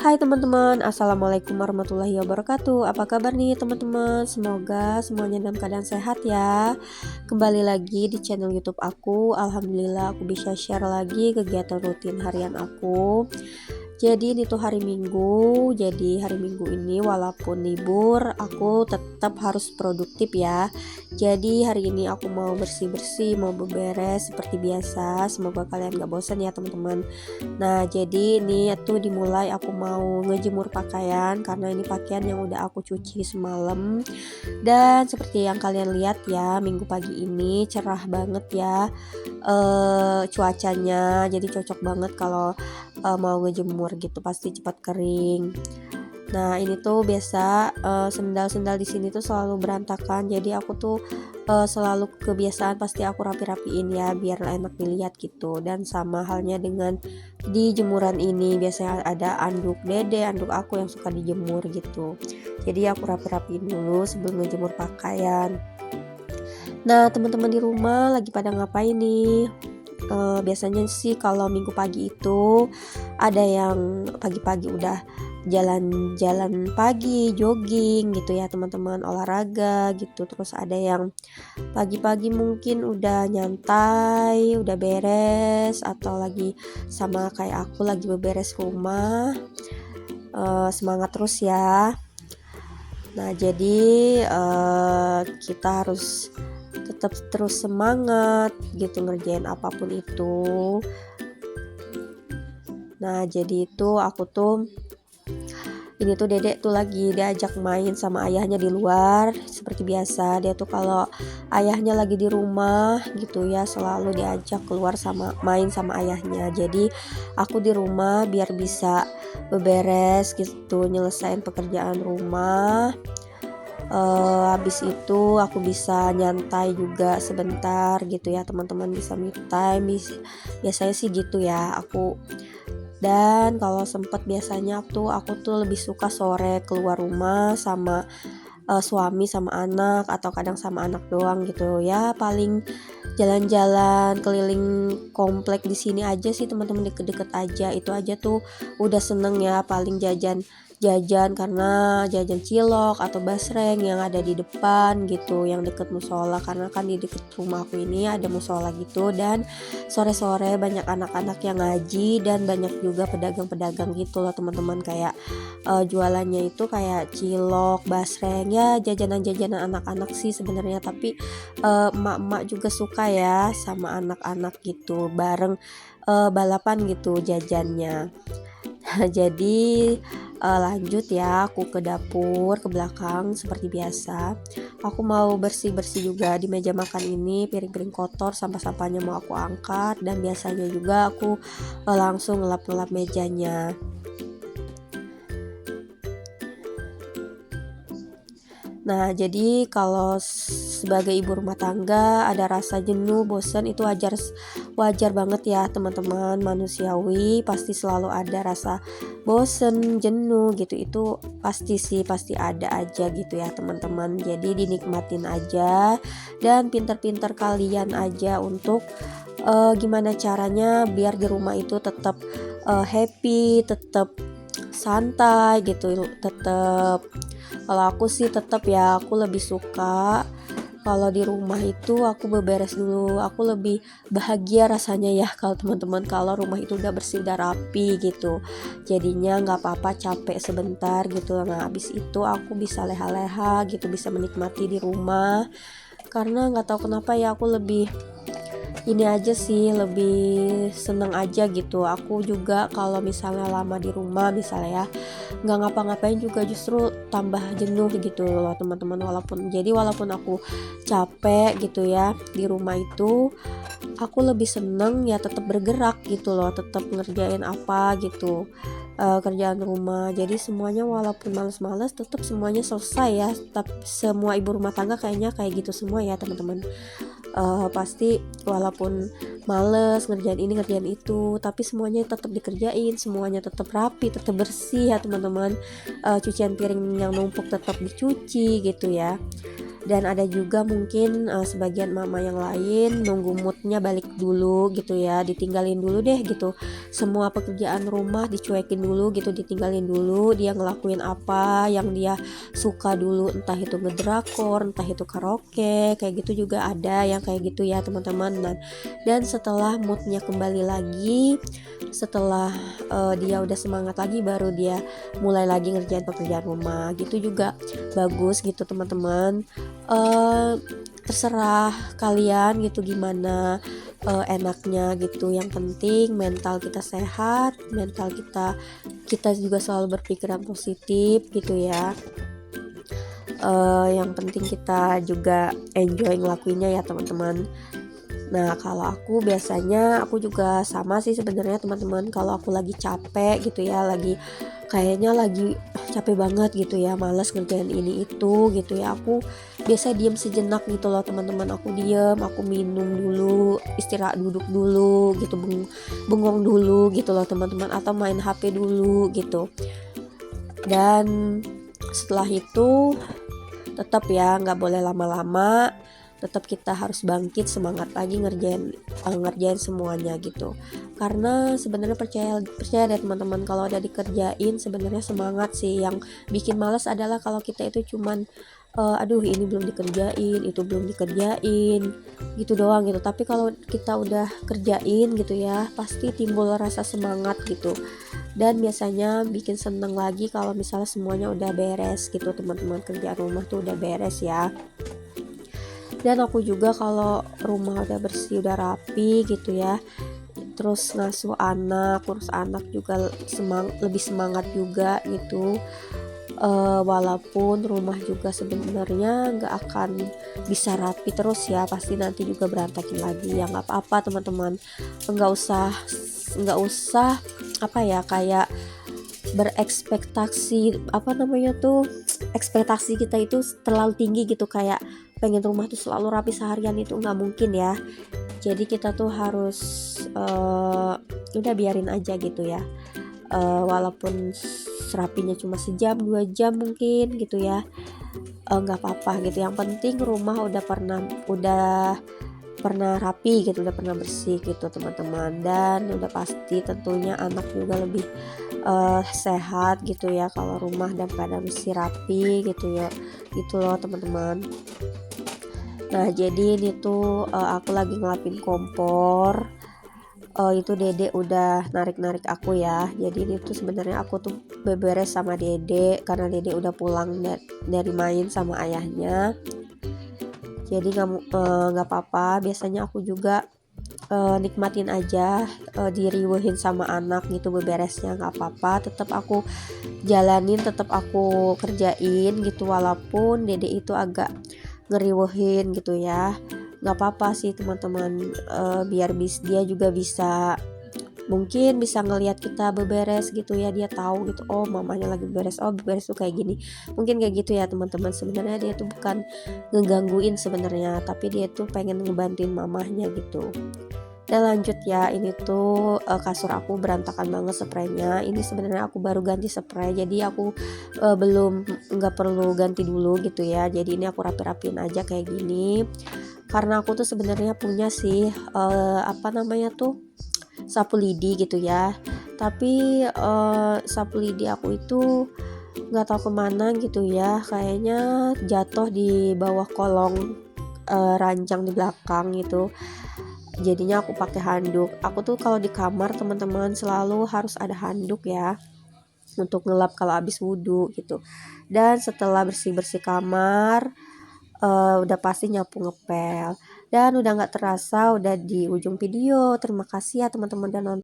Hai teman-teman, Assalamualaikum warahmatullahi wabarakatuh. Apa kabar nih teman-teman? Semoga semuanya dalam keadaan sehat ya. Kembali lagi di channel YouTube aku. Alhamdulillah aku bisa share lagi kegiatan rutin harian aku. Jadi ini tuh hari Minggu. Jadi hari Minggu ini walaupun libur, aku tetap harus produktif ya. Jadi hari ini aku mau bersih-bersih, mau beberes seperti biasa. Semoga kalian gak bosan ya teman-teman. Nah, jadi ini tuh dimulai aku mau ngejemur pakaian karena ini pakaian yang udah aku cuci semalam. Dan seperti yang kalian lihat ya, minggu pagi ini cerah banget ya cuacanya. Jadi cocok banget kalau mau ngejemur gitu, pasti cepat kering. Nah, ini tuh biasa sendal-sendal di sini tuh selalu berantakan. Jadi aku tuh selalu kebiasaan pasti aku rapi-rapiin ya biar enak dilihat gitu. Dan sama halnya dengan di jemuran ini biasanya ada anduk dede, anduk aku yang suka dijemur gitu. Jadi aku rapi-rapiin dulu sebelum ngejemur pakaian. Nah, teman-teman di rumah lagi pada ngapain nih? Biasanya sih kalau minggu pagi itu ada yang pagi-pagi udah jalan-jalan pagi, jogging gitu ya teman-teman, olahraga gitu. Terus ada yang pagi-pagi mungkin udah nyantai, udah beres, atau lagi sama kayak aku lagi beberes rumah. Semangat terus ya. Nah, jadi kita harus tetap terus semangat gitu ngerjain apapun itu. Nah, jadi itu aku tuh ini tuh dedek tuh lagi diajak main sama ayahnya di luar. Seperti biasa dia tuh kalau ayahnya lagi di rumah gitu ya selalu diajak keluar sama main sama ayahnya. Jadi aku di rumah biar bisa beberes gitu, nyelesain pekerjaan rumah. Habis itu aku bisa nyantai juga sebentar gitu ya teman-teman, bisa me time. Biasanya sih gitu ya aku. Dan kalau sempet biasanya aku tuh lebih suka sore keluar rumah sama suami sama anak, atau kadang sama anak doang gitu ya, paling jalan-jalan keliling komplek di sini aja sih teman-teman, deket-deket aja itu aja tuh udah seneng ya. Paling jajan karena jajan cilok atau basreng yang ada di depan gitu, yang deket musola, karena kan di deket rumah aku ini ada musola gitu. Dan sore-sore banyak anak-anak yang ngaji dan banyak juga pedagang-pedagang gitu loh teman-teman, kayak jualannya itu kayak cilok, basreng ya, jajanan-jajanan anak-anak sih sebenarnya. Tapi emak-emak juga suka ya sama anak-anak gitu, bareng balapan gitu jajannya. Jadi lanjut ya, aku ke dapur ke belakang seperti biasa. Aku mau bersih-bersih juga di meja makan ini, piring-piring kotor, sampah-sampahnya mau aku angkat. Dan biasanya juga aku langsung ngelap-ngelap mejanya. Nah, jadi kalau sebagai ibu rumah tangga ada rasa jenuh, bosan, itu wajar banget ya teman-teman, manusiawi, pasti selalu ada rasa bosan, jenuh gitu. Itu pasti sih, pasti ada aja gitu ya teman-teman. Jadi dinikmatin aja dan pinter-pinter kalian aja untuk gimana caranya biar di rumah itu tetap happy, tetap santai gitu, tetap. Kalau aku sih tetap ya, aku lebih suka kalau di rumah itu aku beberes dulu. Aku lebih bahagia rasanya ya kalau teman-teman, kalau rumah itu udah bersih, udah rapi gitu. Jadinya nggak apa-apa capek sebentar gitu. Nah, habis itu aku bisa leha-leha gitu, bisa menikmati di rumah. Karena nggak tahu kenapa ya, aku lebih ini aja sih, lebih seneng aja gitu. Aku juga kalau misalnya lama di rumah misalnya ya, nggak ngapa-ngapain juga justru tambah jenuh gitu loh teman-teman. Walaupun aku capek gitu ya di rumah itu, aku lebih seneng ya tetap bergerak gitu loh, tetap ngerjain apa gitu, kerjaan rumah. Jadi semuanya walaupun males-males tetap semuanya selesai ya. Semua ibu rumah tangga kayaknya kayak gitu semua ya teman-teman. Pasti walaupun males ngerjain ini ngerjain itu, tapi semuanya tetap dikerjain, semuanya tetap rapi, tetap bersih ya teman-teman. Cucian piring yang numpuk tetap dicuci gitu ya. Dan ada juga mungkin sebagian mama yang lain nunggu moodnya balik dulu gitu ya, ditinggalin dulu deh gitu, semua pekerjaan rumah dicuekin dulu gitu, ditinggalin dulu, dia ngelakuin apa yang dia suka dulu, entah itu ngedrakor, entah itu karaoke, kayak gitu juga ada yang kayak gitu ya teman-teman. Dan setelah moodnya kembali lagi, setelah dia udah semangat lagi, baru dia mulai lagi ngerjain pekerjaan rumah gitu juga bagus gitu teman-teman. Terserah kalian gitu gimana enaknya gitu, yang penting mental kita sehat, mental kita juga selalu berpikiran positif gitu ya. Yang penting kita juga enjoy ngelakuinnya ya teman-teman. Nah, kalau aku biasanya aku juga sama sih sebenarnya teman-teman, kalau aku lagi capek gitu ya, kayaknya lagi capek banget gitu ya, malas ngerjain ini itu gitu ya, aku biasa diem sejenak gitu loh teman-teman, aku diem, aku minum dulu, istirahat, duduk dulu gitu, bengong dulu gitu loh teman-teman, atau main HP dulu gitu. Dan setelah itu tetap ya nggak boleh lama-lama, tetap kita harus bangkit semangat lagi ngerjain semuanya gitu. Karena sebenarnya percaya deh teman-teman, kalau udah dikerjain sebenarnya semangat sih. Yang bikin malas adalah kalau kita itu cuman aduh ini belum dikerjain, itu belum dikerjain gitu doang gitu. Tapi kalau kita udah kerjain gitu ya, pasti timbul rasa semangat gitu. Dan biasanya bikin seneng lagi kalau misalnya semuanya udah beres gitu teman-teman, kerjaan rumah tuh udah beres ya. Dan aku juga kalau rumah udah bersih, udah rapi gitu ya, terus ngasuh anak, kurus anak juga lebih semangat juga gitu. Walaupun rumah juga sebenarnya nggak akan bisa rapi terus ya, pasti nanti juga berantakin lagi ya, nggak apa-apa teman-teman, nggak usah apa ya, kayak berekspektasi, apa namanya tuh, ekspektasi kita itu terlalu tinggi gitu, kayak pengen rumah tuh selalu rapi seharian, itu nggak mungkin ya. Jadi kita tuh harus udah biarin aja gitu ya, walaupun serapinya cuma sejam 2 jam mungkin gitu ya, nggak apa-apa gitu, yang penting rumah udah pernah rapi gitu, udah pernah bersih gitu teman-teman. Dan udah pasti tentunya anak juga lebih sehat gitu ya kalau rumah dan keadaan bersih rapi gitu ya, gitu loh teman-teman. Nah, jadi ini tuh aku lagi ngelapin kompor. Itu Dede udah narik-narik aku ya. Jadi ini tuh sebenarnya aku tuh beberes sama Dede karena Dede udah pulang dari main sama ayahnya. Jadi nggak apa-apa. Biasanya aku juga nikmatin aja diriuhin sama anak gitu, beberesnya nggak apa-apa. Tetap aku jalanin, tetap aku kerjain gitu, walaupun Dede itu agak ngeriwehin gitu ya. Nggak apa-apa sih teman-teman, biar dia juga mungkin bisa ngelihat kita beberes gitu ya, dia tahu gitu, oh mamanya lagi beberes, oh beberes tuh kayak gini, mungkin kayak gitu ya teman-teman. Sebenarnya dia tuh bukan ngegangguin sebenarnya, tapi dia tuh pengen ngebantuin mamahnya gitu. Dan lanjut ya, ini tuh kasur aku berantakan banget spraynya. Ini sebenarnya aku baru ganti spray, jadi aku nggak perlu ganti dulu gitu ya. Jadi ini aku rapi-rapiin aja kayak gini. Karena aku tuh sebenarnya punya sih apa namanya tuh, sapu lidi gitu ya. Tapi sapu lidi aku itu nggak tahu kemana gitu ya. Kayaknya jatuh di bawah kolong ranjang di belakang gitu. Jadinya aku pakai handuk. Aku tuh kalau di kamar teman-teman selalu harus ada handuk ya, untuk ngelap kalau habis wudhu gitu. Dan setelah bersih-bersih kamar, udah pasti nyapu ngepel. Dan udah nggak terasa udah di ujung video. Terima kasih ya teman-teman udah nonton.